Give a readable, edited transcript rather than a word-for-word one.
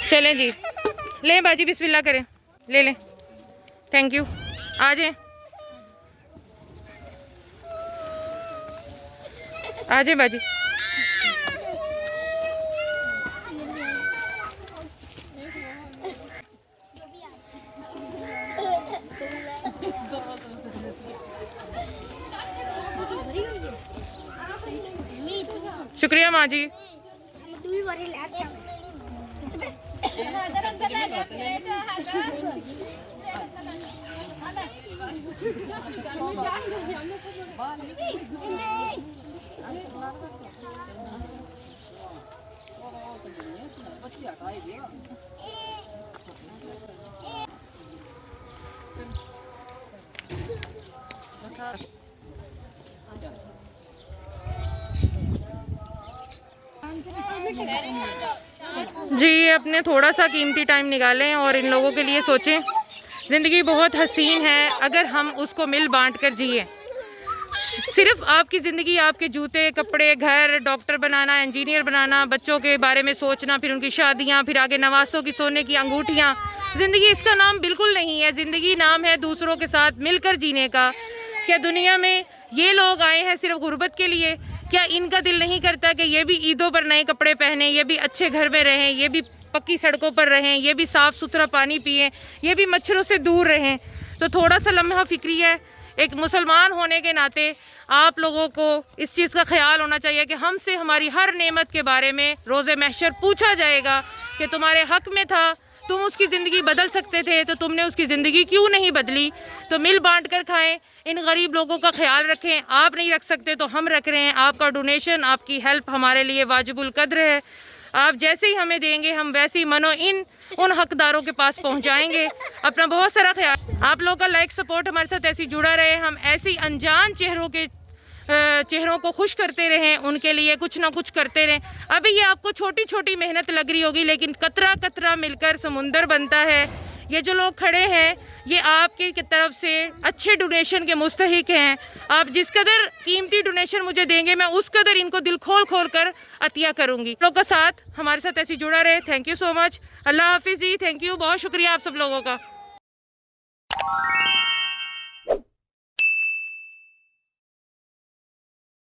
चलें जी, लें बाजी, बिस्मिल्लाह करें, ले लें। Thank you. आ जाए, आ जाए बाजी। शुक्रिया माँ जी। जी, अपने थोड़ा सा कीमती टाइम निकालें और इन लोगों के लिए सोचें। ज़िंदगी बहुत हसीन है अगर हम उसको मिल बांट कर जिए। सिर्फ आपकी ज़िंदगी, आपके जूते, कपड़े, घर, डॉक्टर बनाना, इंजीनियर बनाना, बच्चों के बारे में सोचना, फिर उनकी शादियाँ, फिर आगे नवासों की सोने की अंगूठियाँ, ज़िंदगी इसका नाम बिल्कुल नहीं है। ज़िंदगी नाम है दूसरों के साथ मिलकर जीने का। क्या दुनिया में ये लोग आए हैं सिर्फ गुर्बत के लिए? क्या इनका दिल नहीं करता कि ये भी ईदों पर नए कपड़े पहने, ये भी अच्छे घर में रहें, ये भी पक्की सड़कों पर रहें, ये भी साफ़ सुथरा पानी पिएं, ये भी मच्छरों से दूर रहें? तो थोड़ा सा लम्हा फ़िक्री है। एक मुसलमान होने के नाते आप लोगों को इस चीज़ का ख्याल होना चाहिए कि हमसे हमारी हर नेमत के बारे में रोज़े महशर पूछा जाएगा कि तुम्हारे हक़ में था, तुम उसकी ज़िंदगी बदल सकते थे, तो तुमने उसकी ज़िंदगी क्यों नहीं बदली? तो मिल बांट कर खाएं, इन गरीब लोगों का ख्याल रखें। आप नहीं रख सकते तो हम रख रहे हैं। आपका डोनेशन, आपकी हेल्प हमारे लिए वाजिबुल कद्र है। आप जैसे ही हमें देंगे हम वैसे ही मनो उन हकदारों के पास पहुंचाएंगे। अपना बहुत सारा ख्याल। आप लोगों का लाइक सपोर्ट हमारे साथ ऐसी जुड़ा रहे, हम ऐसी अनजान चेहरों को खुश करते रहें, उनके लिए कुछ ना कुछ करते रहें। अभी ये आपको छोटी छोटी मेहनत लग रही होगी, लेकिन कतरा कतरा मिलकर समुंदर बनता है। ये जो लोग खड़े हैं ये आपकी तरफ से अच्छे डोनेशन के मुस्तहिक हैं। आप जिस कदर कीमती डोनेशन मुझे देंगे मैं उस कदर इनको दिल खोल खोल कर अतिया करूँगी। लोग का साथ हमारे साथ ऐसे जुड़ा रहे। Thank you so much. अल्लाह हाफिज़ जी। थैंक यू, बहुत शुक्रिया आप सब लोगों का।